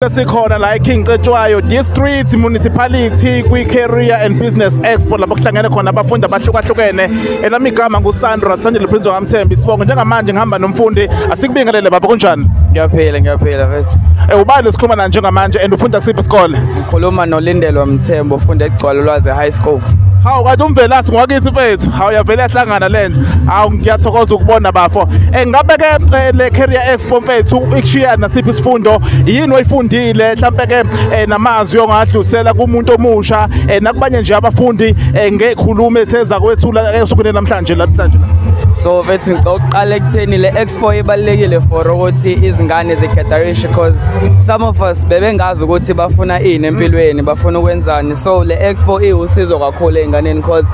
Sikhona la eKing Cetshwayo District Municipality kwi-Career and Business Expo lapho kuhlangene khona abafundi abahlukahlukene elami igama nguSandra Sanjelo Prince waMthembu Sibongo njengamanje ngihamba nomfundi asikubingelele baba kunjani Ngiyaphila mfethu ubani sikhuluma na njengamanje and ufunda kusiphi isikole ngikhuluma noLindelo Mthembu ufunda eGcwala Ulwazi High School Hawu kade umvelasi ngwakithi mfethu hawu yavela yahlangana lento hawu ngiyathokoza ukubona bafo ngabe ke le Career Expo mfethu ikushiya nasiphi isifundo yini oyifundile mhlambe ke namazwi ongadlulisela kumuntu omusha nakubanye nje abafundi ngekhuluma etheza kwethula esukwini namhlanje la so mfethu ngicela uqala ekutheni le expo ibalekile for ukuthi izingane zigatharishe because some of us bebengazi ukuthi bafuna ini empilweni bafuna ukwenzani so le expo iwusizo kakhulu enganeni because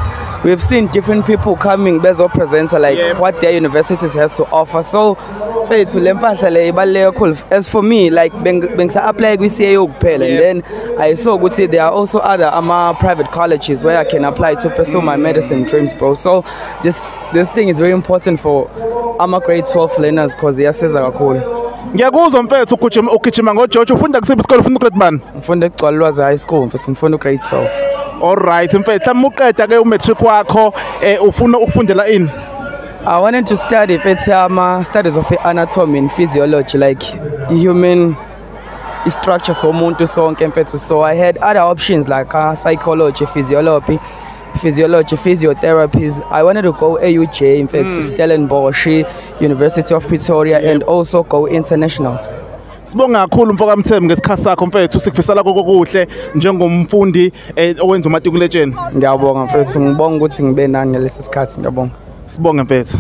we've seen different people coming bezo present like what their universities has to offer so mfethu le mpahla le ibaleke kakhulu as for me like bengisa apply kwi CAO kuphela and then I saw ukuthi there are also other private colleges where I can apply to pursue my medicine dreams bro so this thing is very important for grade 12 learners because iyasiza kakhulu ngiyakuzwa mfethu ugijima ngoJojo ufunda kusiphi isikole ufunda grade bani ngifunda eGcwala Ulwazi High School mfethu ngifunda grade 12 alright mfethu uqeda ke umatric wakho ufuna ukufundela ini I wanted to study studies of anatomy and physiology like human structure somuntu sonke mfethu so I had other options like psychology physiotherapies I wanted to go AUJ in fact Stellenbosch University of Pretoria and also go international Sibonga kakhulu mfoka Mthembu ngesikhathi sakho mfethu sikufisela kokuhle njengomfundi owenza umatikuletsheni ngiyabonga mfethu ngibonga ukuthi ngibe nani ngalesi sikhathi ngiyabonga Sibonga mfethu